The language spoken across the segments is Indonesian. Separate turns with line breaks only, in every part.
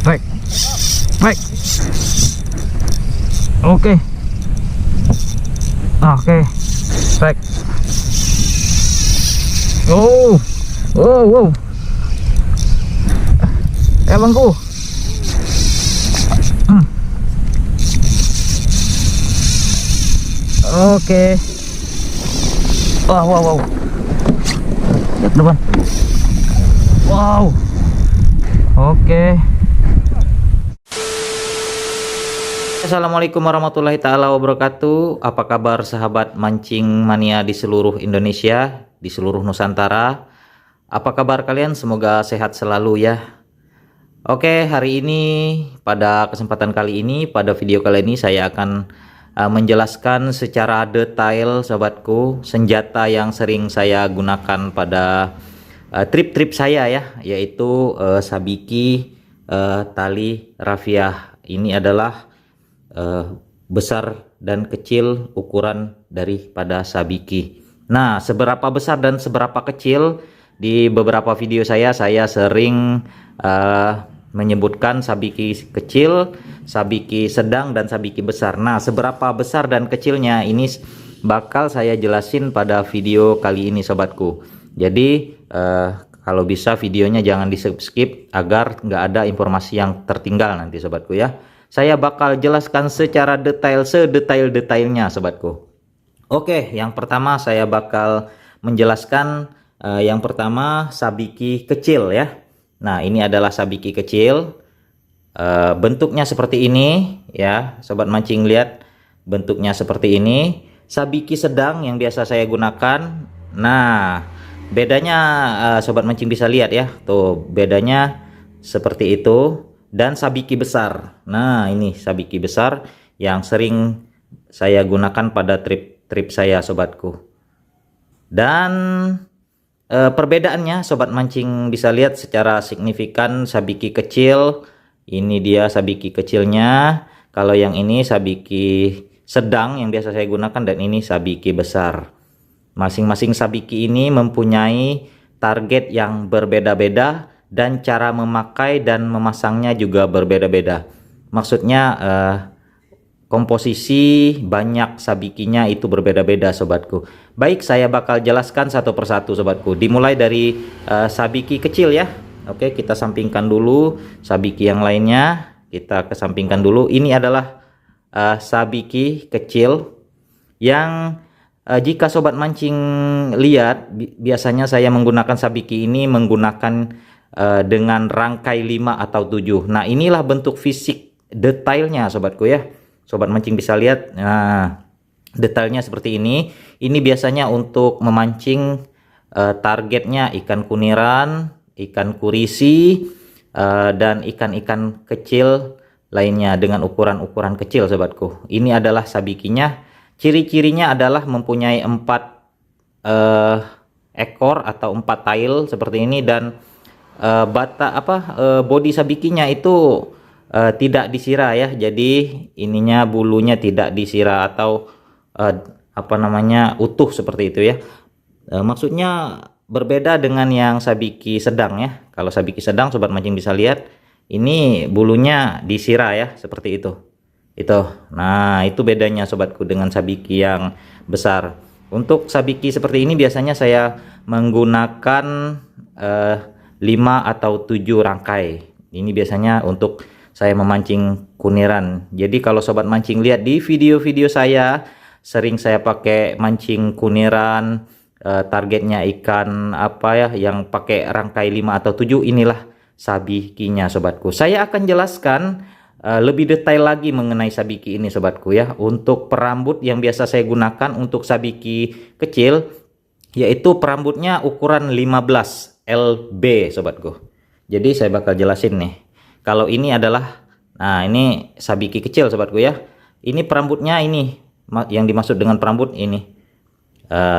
Baik. Baik. Oke. Oke. Baik. Oh. Oh, wow. Bangku. Oke. Wow, wow, wow. Lihat depan. Wow. Oke. Assalamualaikum warahmatullahi taala wabarakatuh. Apa kabar sahabat mancing mania di seluruh Indonesia, di seluruh Nusantara? Apa kabar kalian? Semoga sehat selalu ya. Oke, hari ini pada kesempatan kali ini, pada video kali ini saya akan menjelaskan secara detail sobatku senjata yang sering saya gunakan pada trip-trip saya ya, yaitu sabiki tali rafiah. Ini adalah besar dan kecil ukuran daripada sabiki. Nah, seberapa besar dan seberapa kecil, di beberapa video saya sering menyebutkan sabiki kecil, sabiki sedang, dan sabiki besar. Nah, seberapa besar dan kecilnya ini bakal saya jelasin pada video kali ini sobatku. Jadi kalau bisa videonya jangan di skip agar nggak ada informasi yang tertinggal nanti sobatku ya. Saya bakal jelaskan secara detail, sedetail-detailnya sobatku. Oke, yang pertama saya bakal menjelaskan yang pertama sabiki kecil ya. Nah, ini adalah sabiki kecil. Bentuknya seperti ini ya, sobat mancing, lihat bentuknya seperti ini. Sabiki sedang yang biasa saya gunakan. Nah, bedanya sobat mancing bisa lihat ya, tuh bedanya seperti itu. Dan sabiki besar. Nah, ini sabiki besar yang sering saya gunakan pada trip-trip saya sobatku. Dan perbedaannya sobat mancing bisa lihat secara signifikan. Sabiki kecil, ini dia sabiki kecilnya. Kalau yang ini sabiki sedang yang biasa saya gunakan, dan ini sabiki besar. Masing-masing sabiki ini mempunyai target yang berbeda-beda, dan cara memakai dan memasangnya juga berbeda-beda. Maksudnya komposisi banyak sabikinya itu berbeda-beda sobatku. Baik, saya bakal jelaskan satu persatu sobatku. Dimulai dari sabiki kecil ya. Oke, kita sampingkan dulu sabiki yang lainnya. Kita kesampingkan dulu. Ini adalah sabiki kecil yang jika sobat mancing lihat, biasanya saya menggunakan sabiki ini menggunakan dengan rangkai 5 atau 7. Nah, inilah bentuk fisik detailnya sobatku ya. Sobat mancing bisa lihat. Nah, detailnya seperti ini. Ini biasanya untuk memancing targetnya ikan kuniran, ikan kurisi, dan ikan-ikan kecil lainnya dengan ukuran-ukuran kecil sobatku. Ini adalah sabikinya. Ciri-cirinya adalah mempunyai 4 ekor atau 4 tail seperti ini, dan bodi sabikinya itu tidak disirah ya. Jadi ininya bulunya tidak disirah atau utuh seperti itu ya. Maksudnya berbeda dengan yang sabiki sedang ya. Kalau sabiki sedang sobat mancing bisa lihat, ini bulunya disirah ya, seperti itu. Nah, itu bedanya sobatku dengan sabiki yang besar. Untuk sabiki seperti ini biasanya saya menggunakan 5 atau 7 rangkai. Ini biasanya untuk saya memancing kuniran. Jadi kalau sobat mancing lihat di video-video saya, sering saya pakai mancing kuniran, targetnya ikan yang pakai rangkai 5 atau 7. Inilah sabikinya sobatku. Saya akan jelaskan lebih detail lagi mengenai sabiki ini sobatku ya. Untuk perambut yang biasa saya gunakan untuk sabiki kecil, yaitu perambutnya ukuran 15 LB sobatku. Jadi saya bakal jelasin nih. Kalau ini adalah, nah ini sabiki kecil sobatku ya. Ini perambutnya, ini yang dimaksud dengan perambut ini.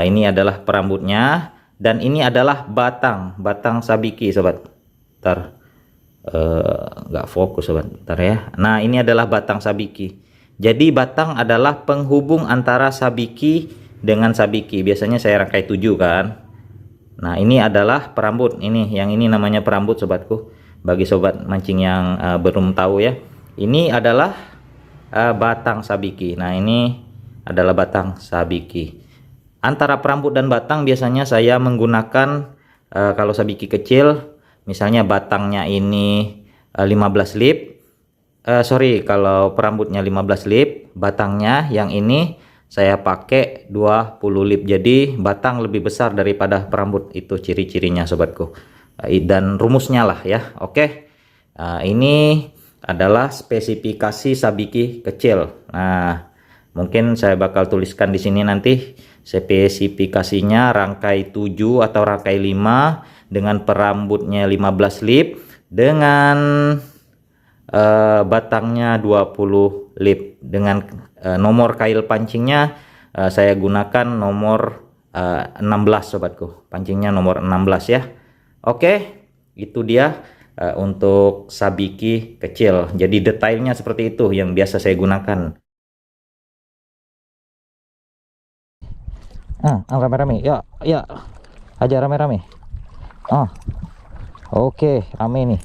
Ini adalah perambutnya, dan ini adalah batang sabiki sobat. Ntar nggak fokus sobat, ntar ya. Nah, ini adalah batang sabiki. Jadi batang adalah penghubung antara sabiki dengan sabiki. Biasanya saya rangkai 7 kan. Nah, ini adalah perambut. Ini yang ini namanya perambut sobatku. bagi sobat mancing yang belum tahu ya. Ini adalah batang sabiki. Nah, ini adalah batang sabiki. Antara perambut dan batang biasanya saya menggunakan kalau sabiki kecil, misalnya batangnya ini 15 lip. Sorry, kalau perambutnya 15 lip, batangnya yang ini saya pakai 20 lip. Jadi batang lebih besar daripada perambut, itu ciri-cirinya sobatku. Dan rumusnya lah ya. Oke. Ini adalah spesifikasi sabiki kecil. Nah, mungkin saya bakal tuliskan di sini nanti spesifikasinya rangkai 7 atau rangkai 5 dengan perambutnya 15 lip dengan batangnya 20 lip. Dengan nomor kail pancingnya saya gunakan nomor 16 sobatku. Pancingnya nomor 16 ya. Oke, itu dia untuk sabiki kecil. Jadi detailnya seperti itu yang biasa saya gunakan. Rame-rame. Ya, ya. Aja rame-rame. Oke, rame nih.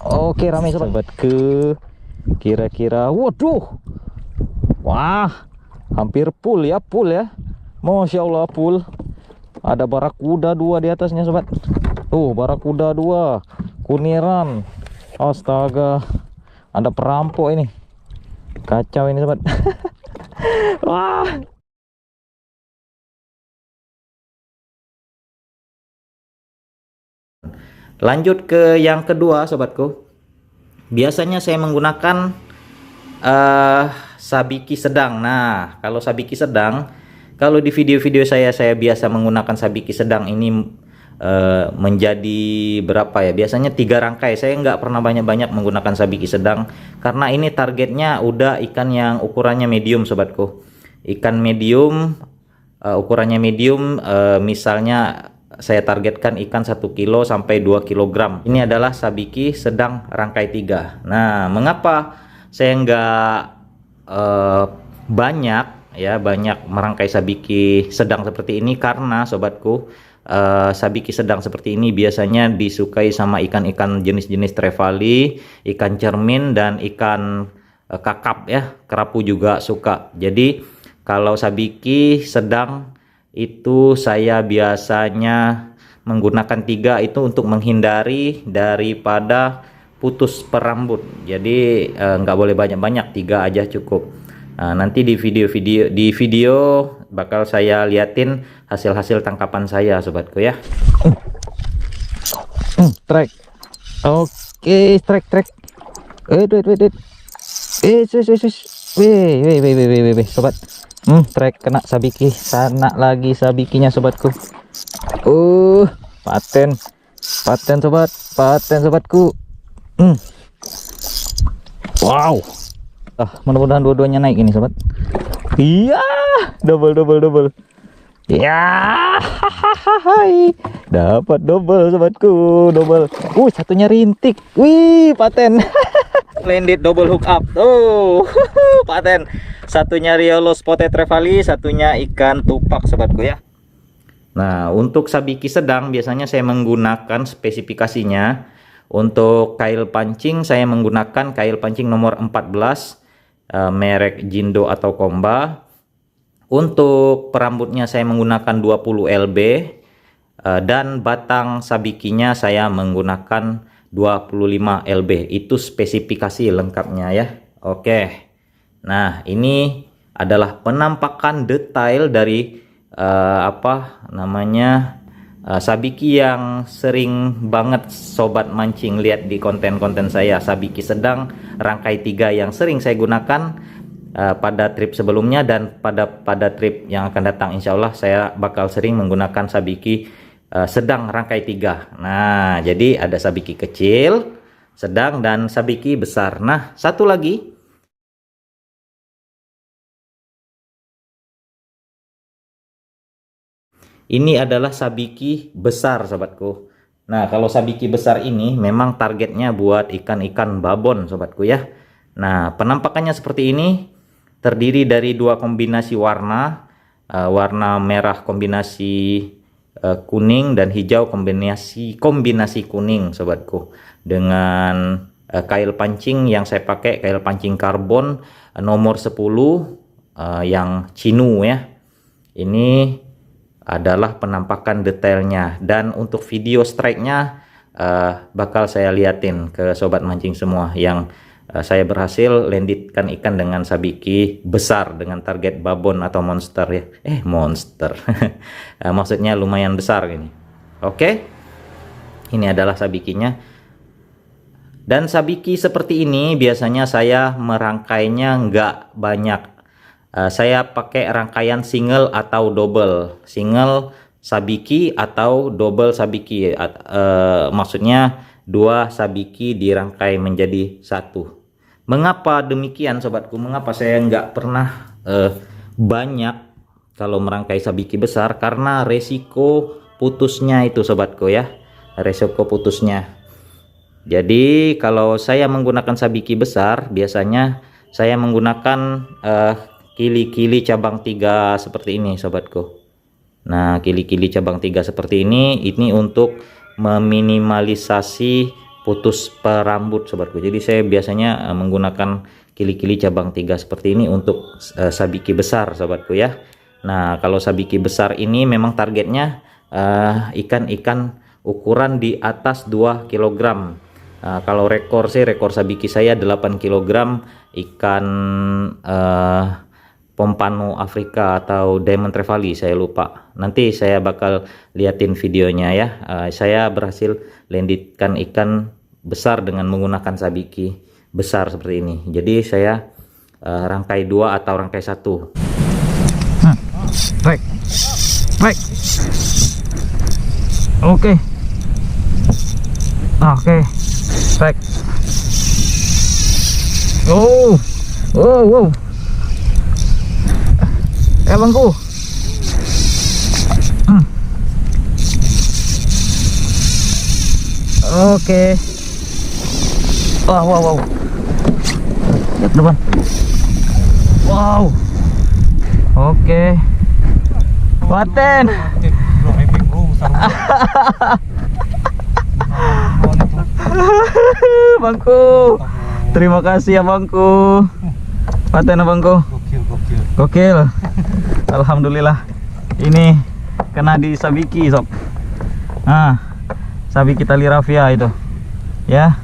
Oke, rame sobatku. Kira-kira, waduh. Wah, hampir full ya. Masya Allah, full. Ada barakuda 2 di atasnya sobat. Barakuda 2. Kuniran. Astaga. Ada perampok ini. Kacau ini sobat. Wah. Lanjut ke yang kedua sobatku. Biasanya saya menggunakan sabiki sedang. Nah, kalau sabiki sedang, kalau di video-video saya biasa menggunakan sabiki sedang ini menjadi berapa ya? Biasanya 3 rangkai. Saya nggak pernah banyak-banyak menggunakan sabiki sedang karena ini targetnya udah ikan yang ukurannya medium sobatku. Ikan medium, ukurannya medium, misalnya saya targetkan ikan 1 kilo sampai 2 kg. Ini adalah sabiki sedang rangkai 3. Nah, mengapa saya nggak banyak merangkai sabiki sedang seperti ini? Karena sobatku, sabiki sedang seperti ini biasanya disukai sama ikan-ikan jenis-jenis trevally, ikan cermin, dan ikan kakap ya. Kerapu juga suka. Jadi kalau sabiki sedang itu saya biasanya menggunakan 3 itu untuk menghindari daripada putus perambut. Jadi nggak boleh banyak-banyak, 3 aja cukup. Nah, nanti di video bakal saya liatin hasil tangkapan saya sobatku ya. Strike. Oke, strike. Wait. Wih, sobat. Strike kena sabiki, sana lagi sabikinya sobatku. Paten sobatku. Wow. Mudah-mudahan dua-duanya naik ini sobat. Iya, double. Ya, dapat double sobatku, double. Satunya rintik. Wih, paten. Splendid double hook up. Paten. Satunya Riolo Spotted Trevally, satunya ikan tupak sobatku ya. Nah, untuk sabiki sedang biasanya saya menggunakan spesifikasinya. Untuk kail pancing saya menggunakan kail pancing nomor 14 merek Jindo atau Komba. Untuk perambutnya saya menggunakan 20 lb dan batang sabikinya saya menggunakan 25 lb. Itu spesifikasi lengkapnya ya. Oke. Nah, ini adalah penampakan detail dari sabiki yang sering banget sobat mancing lihat di konten-konten saya. Sabiki sedang rangkai 3 yang sering saya gunakan pada trip sebelumnya, dan pada trip yang akan datang insya Allah saya bakal sering menggunakan sabiki sedang rangkai 3. Nah, jadi ada sabiki kecil, sedang, dan sabiki besar. Nah, satu lagi, ini adalah sabiki besar sobatku. Nah, kalau sabiki besar ini memang targetnya buat ikan-ikan babon sobatku ya. Nah, penampakannya seperti ini, terdiri dari 2 kombinasi warna. Warna merah kombinasi kuning dan hijau, kombinasi kuning sobatku, dengan kail pancing yang saya pakai kail pancing karbon nomor 10 yang Cinu ya. Ini adalah penampakan detailnya, dan untuk video strike-nya bakal saya liatin ke sobat mancing semua yang saya berhasil landitkan ikan dengan sabiki besar dengan target babon atau monster ya. Monster. Maksudnya lumayan besar ini. Oke. Ini adalah sabikinya. Dan sabiki seperti ini biasanya saya merangkainya nggak banyak. Saya pakai rangkaian single atau double. Single sabiki atau double sabiki. Maksudnya 2 sabiki dirangkai menjadi 1. Mengapa demikian sobatku? Mengapa saya nggak pernah banyak kalau merangkai sabiki besar? Karena resiko putusnya itu sobatku ya. Resiko putusnya. Jadi kalau saya menggunakan sabiki besar, biasanya saya menggunakan kili-kili cabang 3 seperti ini sobatku. Nah, kili-kili cabang 3 seperti ini untuk meminimalisasi putus perambut sobatku. Jadi saya biasanya menggunakan kili-kili cabang 3 seperti ini untuk sabiki besar sobatku ya. Nah, kalau sabiki besar ini memang targetnya ikan-ikan ukuran di atas 2 kg. Kalau rekor sabiki saya 8 kg ikan pompano Afrika atau diamond trevally, saya lupa. Nanti saya bakal liatin videonya ya. Saya berhasil landitkan ikan besar dengan menggunakan sabiki besar seperti ini. Jadi saya rangkai 2 atau rangkai 1. Baik. Oke. Baik. Wow. Bangku. Oke. Wow. Lihat depan. Wow. Oke. Paten. Bangku. Terima kasih ya bangku. Paten bangku. Gokil. Alhamdulillah. Ini kena di sabiki sob. Sabiki tali rafia itu. Ya.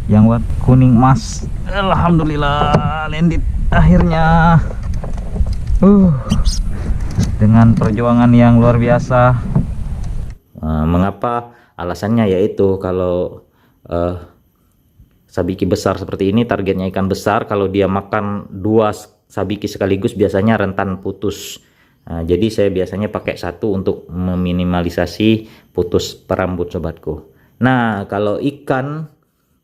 Yang buat kuning emas. Alhamdulillah landit akhirnya. Dengan perjuangan yang luar biasa. Mengapa? Alasannya yaitu kalau sabiki besar seperti ini targetnya ikan besar, kalau dia makan 2 sabiki sekaligus biasanya rentan putus. Jadi saya biasanya pakai 1 untuk meminimalisasi putus perambut sobatku. Nah, kalau ikan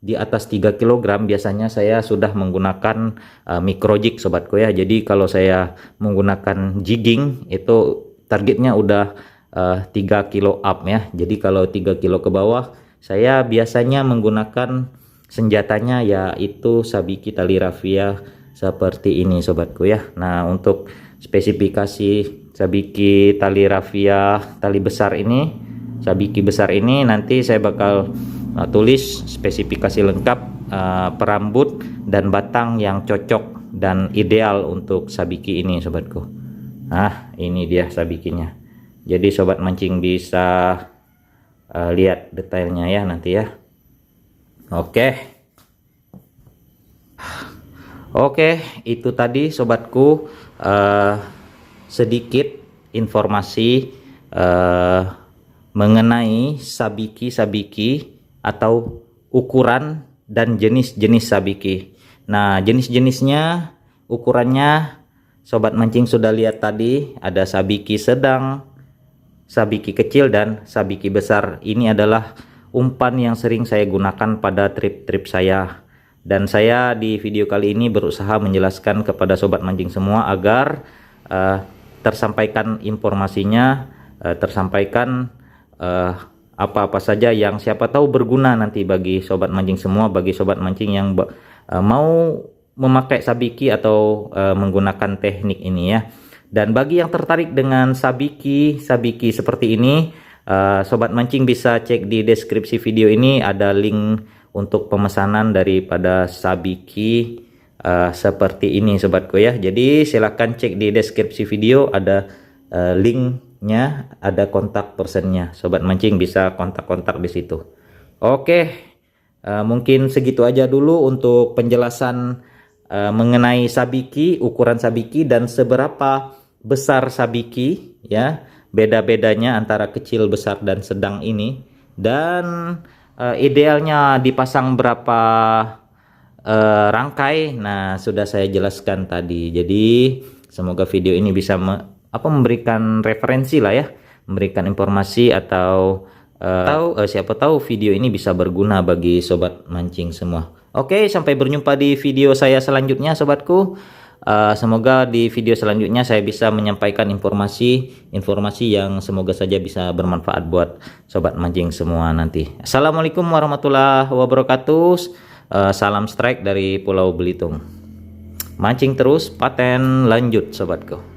di atas 3 kg biasanya saya sudah menggunakan micro jig sobatku ya. Jadi kalau saya menggunakan jigging itu targetnya udah 3 kilo up ya. Jadi kalau 3 kilo ke bawah saya biasanya menggunakan senjatanya yaitu sabiki tali rafia seperti ini sobatku ya. Nah, untuk spesifikasi sabiki tali rafia tali besar ini, sabiki besar ini nanti saya bakal tulis spesifikasi lengkap perambut dan batang yang cocok dan ideal untuk sabiki ini sobatku. Nah, ini dia sabikinya. Jadi sobat mancing bisa lihat detailnya ya nanti ya. Oke, itu tadi sobatku sedikit informasi mengenai sabiki atau ukuran dan jenis-jenis sabiki. Nah, jenis-jenisnya, ukurannya sobat mancing sudah lihat tadi, ada sabiki sedang, sabiki kecil dan sabiki besar. Ini adalah umpan yang sering saya gunakan pada trip-trip saya. Dan saya di video kali ini berusaha menjelaskan kepada sobat mancing semua agar tersampaikan informasinya, tersampaikan apa-apa saja yang siapa tahu berguna nanti bagi sobat mancing semua, bagi sobat mancing yang mau memakai sabiki atau menggunakan teknik ini ya. Dan bagi yang tertarik dengan sabiki seperti ini, Sobat mancing bisa cek di deskripsi video ini, ada link untuk pemesanan daripada sabiki seperti ini sobatku ya. Jadi silahkan cek di deskripsi video, ada linknya, ada kontak personnya. Sobat mancing bisa kontak-kontak di situ. Oke, mungkin segitu aja dulu untuk penjelasan mengenai sabiki, ukuran sabiki dan seberapa besar sabiki ya, beda-bedanya antara kecil, besar dan sedang ini, dan idealnya dipasang berapa rangkai. Nah, sudah saya jelaskan tadi. Jadi semoga video ini bisa memberikan referensi lah ya, memberikan informasi atau siapa tahu video ini bisa berguna bagi sobat mancing semua. Oke, sampai berjumpa di video saya selanjutnya sobatku. Semoga di video selanjutnya saya bisa menyampaikan informasi yang semoga saja bisa bermanfaat buat sobat mancing semua nanti. Assalamualaikum warahmatullahi wabarakatuh. Salam strike dari Pulau Belitung. Mancing terus, paten lanjut sobatku.